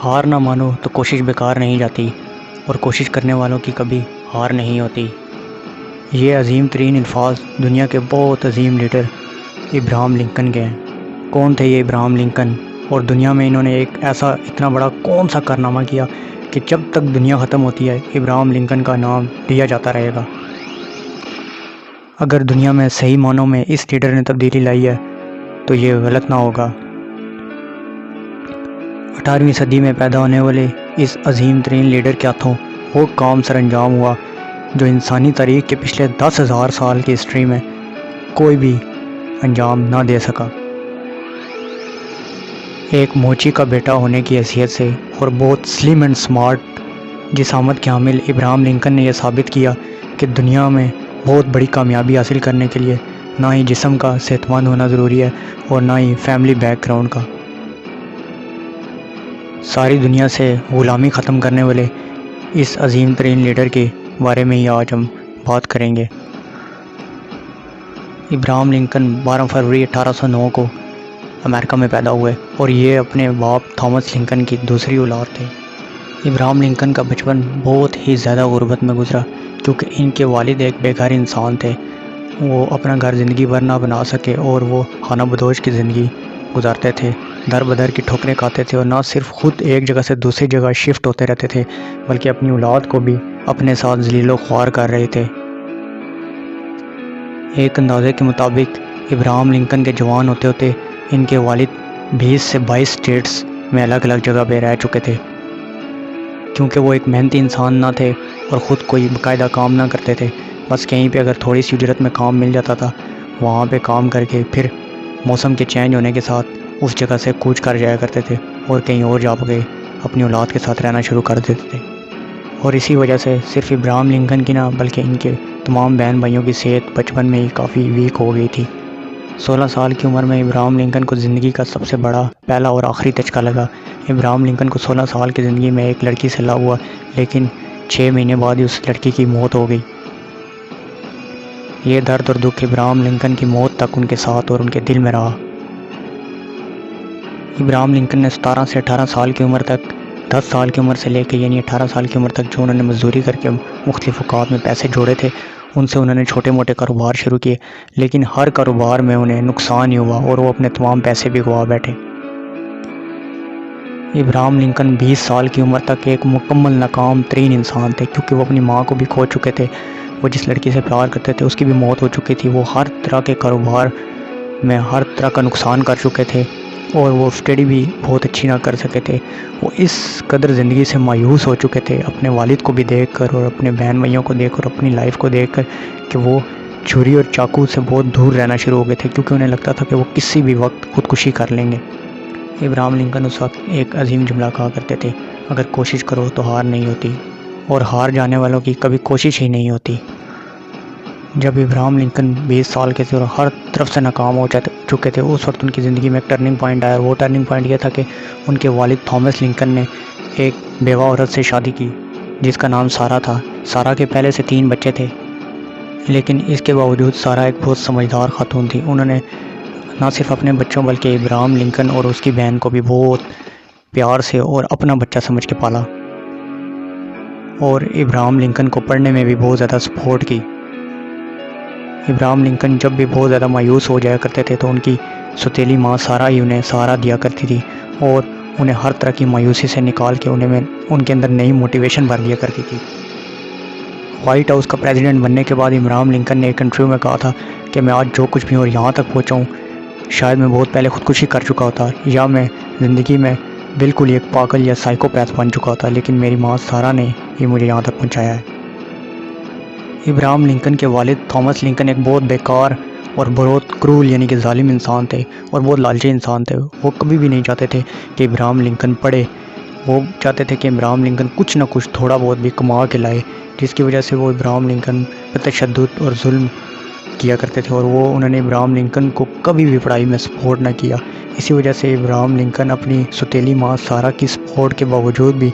ہار نہ مانو تو کوشش بیکار نہیں جاتی، اور کوشش کرنے والوں کی کبھی ہار نہیں ہوتی۔ یہ عظیم ترین الفاظ دنیا کے بہت عظیم لیڈر ابراہم لنکن کے ہیں۔ کون تھے یہ ابراہم لنکن، اور دنیا میں انہوں نے ایک ایسا اتنا بڑا کون سا کارنامہ کیا کہ جب تک دنیا ختم ہوتی ہے ابراہم لنکن کا نام لیا جاتا رہے گا۔ اگر دنیا میں صحیح معنوں میں اس لیڈر نے تبدیلی لائی ہے تو یہ غلط نہ ہوگا۔ 18ویں صدی میں پیدا ہونے والے اس عظیم ترین لیڈر کے ہاتھوں وہ کام سر انجام ہوا جو انسانی تاریخ کے پچھلے 10,000 سال کی ہسٹری میں کوئی بھی انجام نہ دے سکا۔ ایک موچی کا بیٹا ہونے کی حیثیت سے اور بہت سلم اینڈ سمارٹ جسامت کے حامل ابراہم لنکن نے یہ ثابت کیا کہ دنیا میں بہت بڑی کامیابی حاصل کرنے کے لیے نہ ہی جسم کا صحت مند ہونا ضروری ہے اور نہ ہی فیملی بیک گراؤنڈ کا۔ ساری دنیا سے غلامی ختم کرنے والے اس عظیم ترین لیڈر کے بارے میں ہی آج ہم بات کریں گے۔ ابراہم لنکن 12 فروری 1809 کو امریکہ میں پیدا ہوئے اور یہ اپنے باپ تھامس لنکن کی دوسری اولاد تھے۔ ابراہم لنکن کا بچپن بہت ہی زیادہ غربت میں گزرا کیونکہ ان کے والد ایک بے گھر انسان تھے۔ وہ اپنا گھر زندگی بھر نہ بنا سکے اور وہ خانہ بدوش کی زندگی گزارتے تھے، در بدر کی ٹھوکریں کھاتے تھے اور نہ صرف خود ایک جگہ سے دوسری جگہ شفٹ ہوتے رہتے تھے بلکہ اپنی اولاد کو بھی اپنے ساتھ ذلیل و خوار کر رہے تھے۔ ایک اندازے کے مطابق ابراہم لنکن کے جوان ہوتے ہوتے ان کے والد 20 سے 22 اسٹیٹس میں الگ الگ جگہ پہ رہ چکے تھے۔ کیونکہ وہ ایک محنتی انسان نہ تھے اور خود کوئی باقاعدہ کام نہ کرتے تھے، بس کہیں پہ اگر تھوڑی سی اجرت میں کام مل جاتا تھا وہاں پہ کام کر کے پھر موسم کے چینج ہونے کے ساتھ اس جگہ سے کوچ کر جایا کرتے تھے اور کہیں اور جا کے اپنی اولاد کے ساتھ رہنا شروع کر دیتے تھے۔ اور اسی وجہ سے صرف ابراہم لنکن کی نہ بلکہ ان کے تمام بہن بھائیوں کی صحت بچپن میں ہی کافی ویک ہو گئی تھی۔ 16 سال کی عمر میں ابراہم لنکن کو زندگی کا سب سے بڑا پہلا اور آخری دھچکا لگا۔ ابراہم لنکن کو 16 سال کی زندگی میں ایک لڑکی سے لو ہوا، لیکن 6 مہینے بعد ہی اس لڑکی کی موت ہو گئی۔ یہ درد اور دکھ ابراہم لنکن کی موت تک ان کے ساتھ اور ان کے دل میں رہا۔ ابراہم لنکن نے 17 سے 18 سال کی عمر تک 10 سال کی عمر سے لے کے یعنی 18 سال کی عمر تک جو انہوں نے مزدوری کر کے مختلف اوقات میں پیسے جوڑے تھے ان سے انہوں نے چھوٹے موٹے کاروبار شروع کیے، لیکن ہر کاروبار میں انہیں نقصان ہی ہوا اور وہ اپنے تمام پیسے بھی گوا بیٹھے۔ ابراہم لنکن 20 سال کی عمر تک ایک مکمل ناکام ترین انسان تھے کیونکہ وہ اپنی ماں کو بھی کھو چکے تھے، وہ جس لڑکی سے پیار کرتے تھے اس کی بھی موت ہو چکی تھی، وہ ہر طرح کے کاروبار میں ہر طرح کا نقصان کر چکے تھے اور وہ اسٹڈی بھی بہت اچھی نہ کر سکے تھے۔ وہ اس قدر زندگی سے مایوس ہو چکے تھے اپنے والد کو بھی دیکھ کر اور اپنے بہن بھائیوں کو دیکھ کر اپنی لائف کو دیکھ کر کہ وہ چھری اور چاقو سے بہت دور رہنا شروع ہو گئے تھے کیونکہ انہیں لگتا تھا کہ وہ کسی بھی وقت خودکشی کر لیں گے۔ ابراہم لنکن اس وقت ایک عظیم جملہ کہا کرتے تھے، اگر کوشش کرو تو ہار نہیں ہوتی، اور ہار جانے والوں کی کبھی کوشش ہی نہیں ہوتی۔ جب ابراہم لنکن 20 سال کے تھے اور ہر طرف سے ناکام ہو چکے تھے اس وقت ان کی زندگی میں ایک ٹرننگ پوائنٹ آیا، اور وہ ٹرننگ پوائنٹ یہ تھا کہ ان کے والد تھامس لنکن نے ایک بیوہ عورت سے شادی کی جس کا نام سارا تھا۔ سارا کے پہلے سے 3 بچے تھے، لیکن اس کے باوجود سارا ایک بہت سمجھدار خاتون تھی۔ انہوں نے نہ صرف اپنے بچوں بلکہ ابراہم لنکن اور اس کی بہن کو بھی بہت پیار سے اور اپنا بچہ سمجھ کے پالا، اور ابراہم لنکن کو پڑھنے میں بھی بہت زیادہ سپورٹ کی۔ ابراہم لنکن جب بھی بہت زیادہ مایوس ہو جایا کرتے تھے تو ان کی ستیلی ماں سارا ہی انہیں سہارا دیا کرتی تھی اور انہیں ہر طرح کی مایوسی سے نکال کے ان کے اندر نئی موٹیویشن بھر دیا کرتی تھی۔ وائٹ ہاؤس کا پریزیڈنٹ بننے کے بعد ابراہم لنکن نے ایک انٹرویو میں کہا تھا کہ میں آج جو کچھ بھی اور یہاں تک پہنچا ہوں شاید میں بہت پہلے خودکشی کر چکا ہوتا یا میں زندگی میں بالکل ایک پاگل یا سائیکوپیتھ بن چکا ہوتا، لیکن میری ماں سارا نے ہی مجھے یہاں تک پہنچایا ہے۔ ابراہم لنکن کے والد تھامس لنکن ایک بہت بیکار اور بہت کرول یعنی کہ ظالم انسان تھے اور بہت لالچی انسان تھے۔ وہ کبھی بھی نہیں چاہتے تھے کہ ابراہم لنکن پڑھے، وہ چاہتے تھے کہ ابراہم لنکن کچھ نہ کچھ تھوڑا بہت بھی کما کے لائے، جس کی وجہ سے وہ ابراہم لنکن پر تشدد اور ظلم کیا کرتے تھے، اور انہوں نے ابراہم لنکن کو کبھی بھی پڑھائی میں سپورٹ نہ کیا۔ اسی وجہ سے ابراہم لنکن اپنی ستیلی ماں سارا کی سپورٹ کے باوجود بھی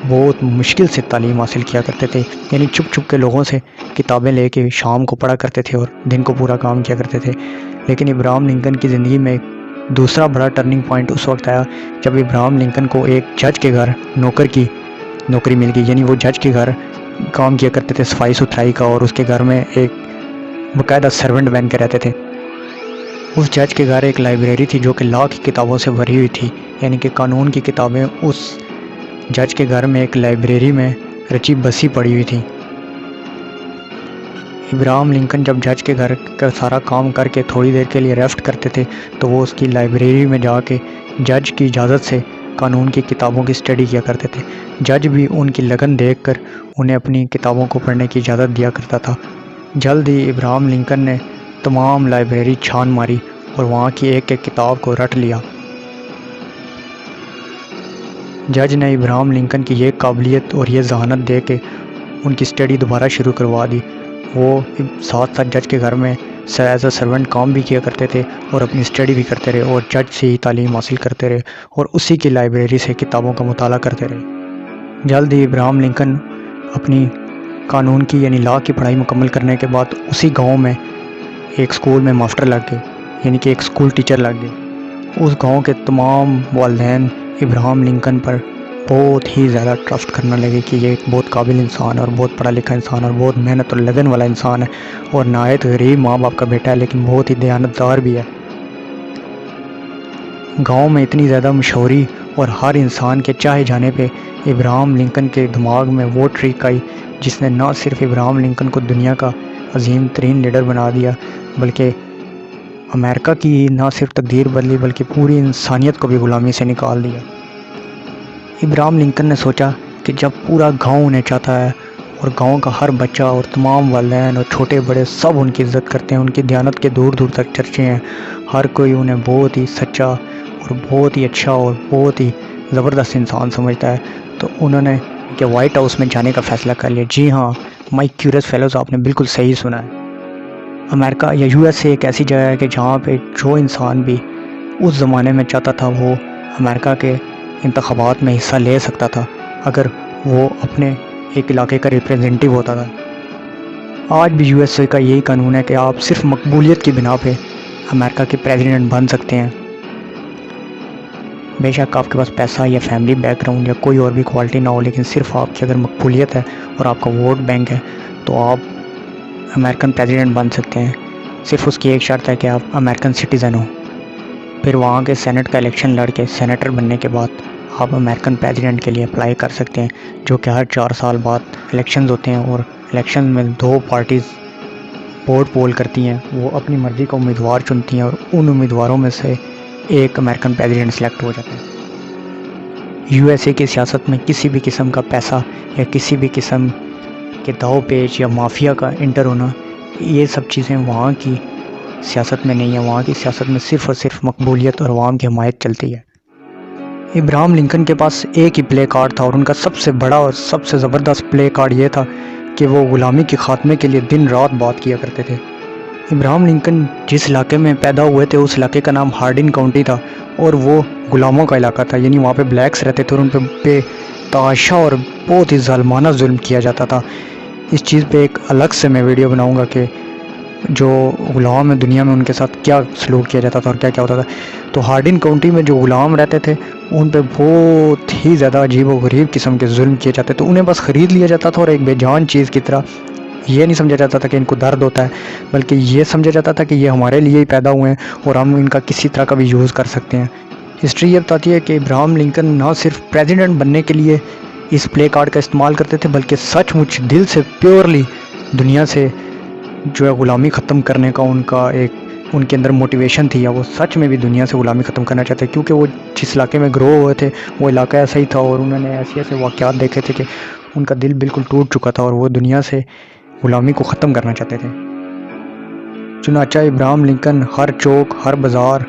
بہت مشکل سے تعلیم حاصل کیا کرتے تھے، یعنی چھپ چھپ کے لوگوں سے کتابیں لے کے شام کو پڑھا کرتے تھے اور دن کو پورا کام کیا کرتے تھے۔ لیکن ابراہم لنکن کی زندگی میں دوسرا بڑا ٹرننگ پوائنٹ اس وقت آیا جب ابراہم لنکن کو ایک جج کے گھر نوکری مل گئی. یعنی وہ جج کے گھر کام کیا کرتے تھے صفائی ستھرائی کا، اور اس کے گھر میں ایک باقاعدہ سرونٹ بن کے رہتے تھے. اس جج کے گھر ایک لائبریری تھی جو کہ لا کی کتابوں سے بھری ہوئی تھی. یعنی کہ قانون کی کتابیں اس جج کے گھر میں ایک لائبریری میں رچی بسی پڑی ہوئی تھی. ابراہم لنکن جب جج کے گھر کا سارا کام کر کے تھوڑی دیر کے لیے ریسٹ کرتے تھے تو وہ اس کی لائبریری میں جا کے جج کی اجازت سے قانون کی کتابوں کی سٹڈی کیا کرتے تھے. جج بھی ان کی لگن دیکھ کر انہیں اپنی کتابوں کو پڑھنے کی اجازت دیا کرتا تھا. جلد ہی ابراہم لنکن نے تمام لائبریری چھان ماری اور وہاں کی ایک ایک کتاب کو رٹ لیا. جج نے ابراہم لنکن کی یہ قابلیت اور یہ ذہانت دے کے ان کی سٹڈی دوبارہ شروع کروا دی. وہ ساتھ ساتھ جج کے گھر میں ایز اے سرونٹ کام بھی کیا کرتے تھے اور اپنی سٹڈی بھی کرتے رہے اور جج سے ہی تعلیم حاصل کرتے رہے اور اسی کی لائبریری سے کتابوں کا مطالعہ کرتے رہے. جلد ہی ابراہم لنکن اپنی قانون کی یعنی لا کی پڑھائی مکمل کرنے کے بعد اسی گاؤں میں ایک سکول میں ماسٹر لگ گئے، یعنی کہ ایک سکول ٹیچر لگ گئے. اس گاؤں کے تمام والدین ابراہم لنکن پر بہت ہی زیادہ ٹرسٹ کرنے لگے کہ یہ ایک بہت قابل انسان اور بہت پڑھا لکھا انسان اور بہت محنت اور لگن والا انسان ہے اور نہایت غریب ماں باپ کا بیٹا ہے لیکن بہت ہی دیانتدار بھی ہے. گاؤں میں اتنی زیادہ مشہوری اور ہر انسان کے چاہے جانے پہ ابراہم لنکن کے دماغ میں وہ ٹرک آئی جس نے نہ صرف ابراہم لنکن کو دنیا کا عظیم ترین لیڈر بنا دیا بلکہ امریکہ کی نہ صرف تقدیر بدلی بلکہ پوری انسانیت کو بھی غلامی سے نکال دیا. ابراہم لنکن نے سوچا کہ جب پورا گاؤں انہیں چاہتا ہے اور گاؤں کا ہر بچہ اور تمام والدین اور چھوٹے بڑے سب ان کی عزت کرتے ہیں، ان کی دیانت کے دور دور تک چرچے ہیں، ہر کوئی انہیں بہت ہی سچا اور بہت ہی اچھا اور بہت ہی زبردست انسان سمجھتا ہے، تو انہوں نے کہ وائٹ ہاؤس میں جانے کا فیصلہ کر لیا. جی ہاں مائی کیوریس فیلوز، آپ نے بالکل صحیح سنا ہے. امریکہ یا یو ایس اے ایک ایسی جگہ ہے کہ جہاں پہ جو انسان بھی اس زمانے میں چاہتا تھا وہ امریکہ کے انتخابات میں حصہ لے سکتا تھا اگر وہ اپنے ایک علاقے کا ریپریزنٹیو ہوتا تھا. آج بھی یو ایس اے کا یہی قانون ہے کہ آپ صرف مقبولیت کی بنا پہ امریکہ کے پریزیڈنٹ بن سکتے ہیں. بے شک آپ کے پاس پیسہ یا فیملی بیک گراؤنڈ یا کوئی اور بھی کوالٹی نہ ہو، لیکن صرف آپ کی اگر مقبولیت ہے اور آپ کا ووٹ بینک ہے تو آپ امریکن پریزیڈنٹ بن سکتے ہیں. صرف اس کی ایک شرط ہے کہ آپ امریکن سٹیزن ہوں. پھر وہاں کے سینٹ کا الیکشن لڑ کے سینیٹر بننے کے بعد آپ امریکن پریزیڈنٹ کے لیے اپلائی کر سکتے ہیں، جو کہ ہر 4 سال بعد الیکشنز ہوتے ہیں اور الیکشن میں 2 پارٹیز ووٹ پول کرتی ہیں، وہ اپنی مرضی کا امیدوار چنتی ہیں اور ان امیدواروں میں سے ایک امریکن پریزیڈنٹ سلیکٹ ہو جاتا ہے. یو ایس اے کی سیاست میں کسی بھی قسم کا پیسہ یا کسی بھی قسم کے داؤ پیچ یا مافیا کا انٹر ہونا، یہ سب چیزیں وہاں کی سیاست میں نہیں ہیں. وہاں کی سیاست میں صرف اور صرف مقبولیت اور عوام کی حمایت چلتی ہے. ابراہم لنکن کے پاس ایک ہی پلے کارڈ تھا اور ان کا سب سے بڑا اور سب سے زبردست پلے کارڈ یہ تھا کہ وہ غلامی کے خاتمے کے لیے دن رات بات کیا کرتے تھے. ابراہم لنکن جس علاقے میں پیدا ہوئے تھے اس علاقے کا نام ہارڈن کاؤنٹی تھا اور وہ غلاموں کا علاقہ تھا، یعنی وہاں پہ بلیکس رہتے تھے اور ان پہ بے تحاشا اور بہت ہی ظالمانہ ظلم کیا جاتا تھا. اس چیز پہ ایک الگ سے میں ویڈیو بناؤں گا کہ جو غلام ہے دنیا میں ان کے ساتھ کیا سلوک کیا جاتا تھا اور کیا کیا ہوتا تھا. تو ہارڈن کاؤنٹی میں جو غلام رہتے تھے ان پہ بہت ہی زیادہ عجیب و غریب قسم کے ظلم کیے جاتے تھے. انہیں بس خرید لیا جاتا تھا اور ایک بے جان چیز کی طرح یہ نہیں سمجھا جاتا تھا کہ ان کو درد ہوتا ہے، بلکہ یہ سمجھا جاتا تھا کہ یہ ہمارے لیے ہی پیدا ہوئے ہیں اور ہم ان کا کسی طرح کا بھی یوز کر سکتے ہیں. ہسٹری یہ بتاتی ہے کہ ابراہم لنکن نہ صرف پریزیڈنٹ بننے کے لیے اس پلے کارڈ کا استعمال کرتے تھے بلکہ سچ مچ دل سے پیورلی دنیا سے جو ہے غلامی ختم کرنے کا ان کے اندر موٹیویشن تھی، یا وہ سچ میں بھی دنیا سے غلامی ختم کرنا چاہتے، کیونکہ وہ جس علاقے میں گرو ہوئے تھے وہ علاقہ ایسا ہی تھا اور انہوں نے ایسے واقعات دیکھے تھے کہ ان کا دل بالکل ٹوٹ چکا تھا اور وہ دنیا سے غلامی کو ختم کرنا چاہتے تھے. چنانچہ ابراہم لنکن ہر چوک، ہر بازار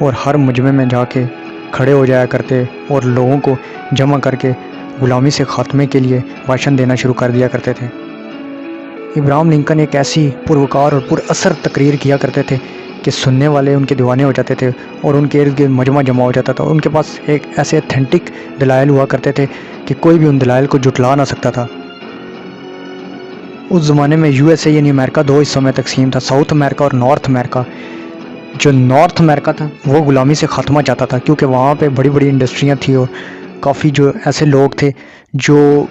اور ہر مجمع میں جا کے کھڑے ہو جایا کرتے اور لوگوں کو جمع کر کے غلامی سے خاتمے کے لیے بھاشن دینا شروع کر دیا کرتے تھے. ابراہم لنکن ایک ایسی پروکار اور پر اثر تقریر کیا کرتے تھے کہ سننے والے ان کے دیوانے ہو جاتے تھے اور ان کے ارد گرد مجمع جمع ہو جاتا تھا. ان کے پاس ایک ایسے اتھینٹک دلائل ہوا کرتے تھے کہ کوئی بھی ان دلائل کو جھٹلا نہ سکتا تھا. اس زمانے میں یو ایس اے یعنی امریکہ 2 حصوں میں تقسیم تھا، ساؤتھ امریکہ اور نارتھ امریکہ. جو نارتھ امریکہ تھا وہ غلامی سے خاتمہ چاہتا تھا، کیونکہ وہاں پہ بڑی بڑی انڈسٹریاں تھیں اور کافی جو ایسے لوگ تھے جو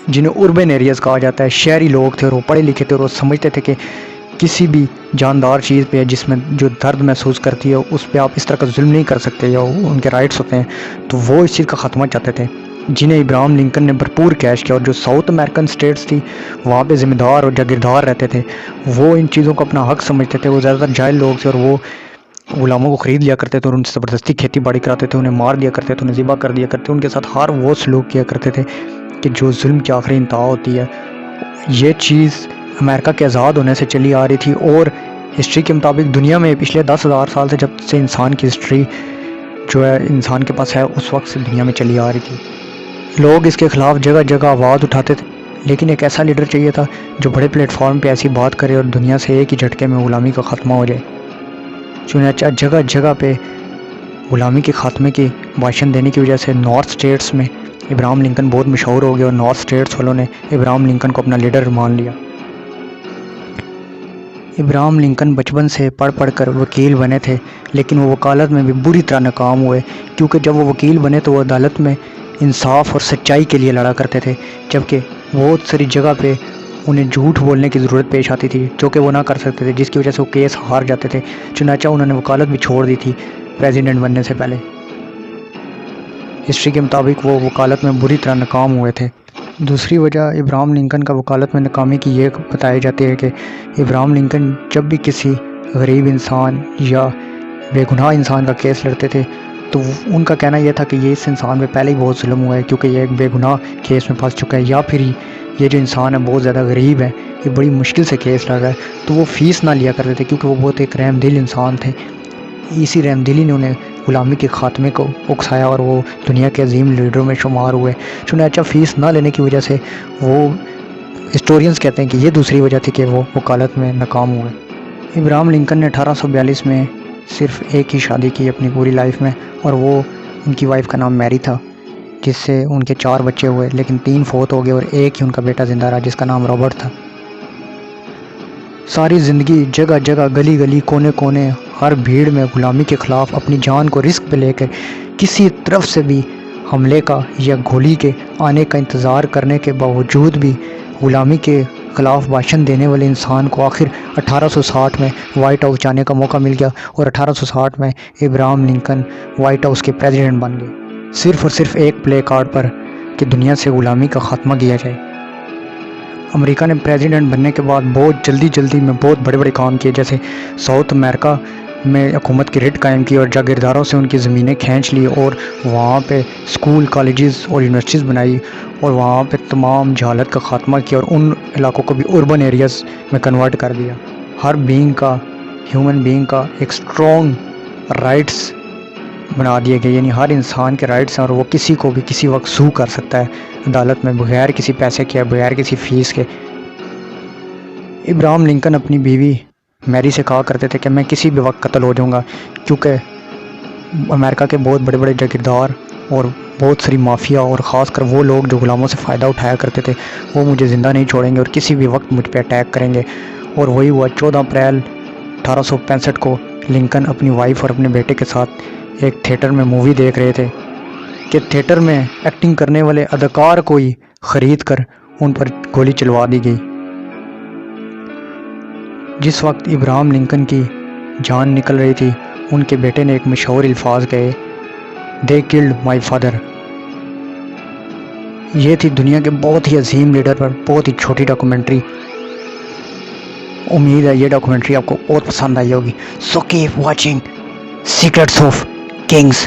جنہیں اربن ایریاز کہا جاتا ہے، شہری لوگ تھے، اور وہ پڑھے لکھے تھے، اور وہ سمجھتے تھے کہ کسی بھی جاندار چیز پہ جس میں جو درد محسوس کرتی ہے اس پہ آپ اس طرح کا ظلم نہیں کر سکتے، یا ان کے رائٹس ہوتے ہیں، تو وہ اس چیز کا خاتمہ چاہتے تھے، جنہیں ابراہم لنکن نے بھرپور کیش کیا۔ اور جو ساؤتھ امریکن سٹیٹس تھی وہاں پہ ذمہ دار اور جاگیردار رہتے تھے، وہ ان چیزوں کو اپنا حق سمجھتے تھے، وہ زیادہ تر جاہل لوگ تھے، اور وہ غلاموں کو خرید لیا کرتے تھے اور ان سے زبردستی کھیتی باڑی کراتے تھے، انہیں مار دیا کرتے تھے، انہیں ذبح کر دیا کرتے، ان کے ساتھ ہر وہ سلوک کیا کرتے تھے کہ جو ظلم کی آخری انتہا ہوتی ہے۔ یہ چیز امریکہ کے آزاد ہونے سے چلی آ رہی تھی، اور ہسٹری کے مطابق دنیا میں پچھلے 10,000 سال سے، جب سے انسان کی ہسٹری جو ہے انسان کے پاس ہے، اس وقت سے دنیا میں چلی آ رہی تھی۔ لوگ اس کے خلاف جگہ جگہ آواز اٹھاتے تھے، لیکن ایک ایسا لیڈر چاہیے تھا جو بڑے پلیٹ فارم پہ ایسی بات کرے اور دنیا سے ایک ہی جھٹکے میں غلامی کا خاتمہ ہو جائے۔ چنانچہ جگہ جگہ پہ غلامی کے خاتمے کی بھاشن دینے کی وجہ سے نارتھ سٹیٹس میں ابراہم لنکن بہت مشہور ہو گئے، اور نارتھ سٹیٹس والوں نے ابراہم لنکن کو اپنا لیڈر مان لیا۔ ابراہم لنکن بچپن سے پڑھ پڑھ کر وکیل بنے تھے، لیکن وہ وکالت میں بھی بری طرح ناکام ہوئے، کیونکہ جب وہ وکیل بنے تو وہ عدالت میں انصاف اور سچائی کے لیے لڑا کرتے تھے، جبکہ بہت ساری جگہ پہ انہیں جھوٹ بولنے کی ضرورت پیش آتی تھی، جو کہ وہ نہ کر سکتے تھے، جس کی وجہ سے وہ کیس ہار جاتے تھے۔ چنانچہ انہوں نے وکالت بھی چھوڑ دی تھی پریزیڈنٹ بننے سے پہلے۔ ہسٹری کے مطابق وہ وکالت میں بری طرح ناکام ہوئے تھے۔ دوسری وجہ ابراہم لنکن کا وکالت میں ناکامی کی یہ بتائی جاتی ہے کہ ابراہم لنکن جب بھی کسی غریب انسان یا بے گناہ انسان کا کیس لڑتے تھے تو ان کا کہنا یہ تھا کہ یہ اس انسان پہ پہلے ہی بہت ظلم ہوا ہے، کیونکہ یہ ایک بے گناہ کیس میں پھنس چکا ہے، یا پھر یہ جو انسان ہے بہت زیادہ غریب ہے، یہ بڑی مشکل سے کیس لڑ رہا ہے، تو وہ فیس نہ لیا کرتے تھے، کیونکہ وہ بہت ایک رحم دل انسان تھے۔ اسی رحم دلی نے انہیں غلامی کے خاتمے کو اکسایا اور وہ دنیا کے عظیم لیڈروں میں شمار ہوئے۔ چنانچہ فیس نہ لینے کی وجہ سے وہ ہسٹورینز کہتے ہیں کہ یہ دوسری وجہ تھی کہ وہ وکالت میں ناکام ہوئے۔ ابراہم لنکن نے 1842 میں صرف ایک ہی شادی کی اپنی پوری لائف میں، اور وہ ان کی وائف کا نام میری تھا، جس سے ان کے 4 بچے ہوئے، لیکن 3 فوت ہو گئے اور ایک ہی ان کا بیٹا زندہ رہا جس کا نام رابرٹ تھا۔ ساری زندگی جگہ جگہ گلی گلی کونے کونے ہر بھیڑ میں غلامی کے خلاف اپنی جان کو رسک پہ لے کر کسی طرف سے بھی حملے کا یا گولی کے آنے کا انتظار کرنے کے باوجود بھی غلامی کے خلاف بھاشن دینے والے انسان کو آخر 1860 میں وائٹ ہاؤس جانے کا موقع مل گیا، اور 1860 میں ابراہم لنکن وائٹ ہاؤس کے پریزیڈنٹ بن گئے، صرف اور صرف ایک پلے کارڈ پر کہ دنیا سے غلامی کا خاتمہ کیا جائے۔ امریکہ نے پریزیڈنٹ بننے کے بعد بہت جلدی میں بہت بڑے بڑے کام کیے، جیسے ساؤتھ امریکہ میں حکومت کی ریٹ قائم کی اور جاگیرداروں سے ان کی زمینیں کھینچ لی، اور وہاں پہ اسکول، کالجز اور یونیورسٹیز بنائی، اور وہاں پہ تمام جہالت کا خاتمہ کیا، اور ان علاقوں کو بھی اربن ایریاز میں کنورٹ کر دیا۔ ہر ہیومن بینگ کا ایک اسٹرانگ رائٹس بنا دیے گئے، یعنی ہر انسان کے رائٹس ہیں، اور وہ کسی کو بھی کسی وقت سو کر سکتا ہے عدالت میں بغیر کسی پیسے کے، بغیر کسی فیس کے۔ ابراہم لنکن اپنی بیوی میری سے کہا کرتے تھے کہ میں کسی بھی وقت قتل ہو جاؤں گا، کیونکہ امریکہ کے بہت بڑے بڑے جاگیردار اور بہت ساری مافیا، اور خاص کر وہ لوگ جو غلاموں سے فائدہ اٹھایا کرتے تھے، وہ مجھے زندہ نہیں چھوڑیں گے اور کسی بھی وقت مجھ پہ اٹیک کریں گے۔ اور وہی ہوا۔ 14 اپریل 1865 کو لنکن اپنی وائف اور اپنے بیٹے کے ساتھ ایک تھیٹر میں مووی دیکھ رہے تھے کہ تھیٹر میں ایکٹنگ کرنے والے اداکار کو ہی خرید کر ان پر گولی چلوا دی گئی۔ جس وقت ابراہم لنکن کی جان نکل رہی تھی، ان کے بیٹے نے ایک مشہور الفاظ کہے، "They killed my father"۔ یہ تھی دنیا کے بہت ہی عظیم لیڈر پر بہت ہی چھوٹی ڈاکومنٹری۔ امید ہے یہ ڈاکومنٹری آپ کو بہت پسند آئی ہوگی۔ So keep watching Secrets of Kings۔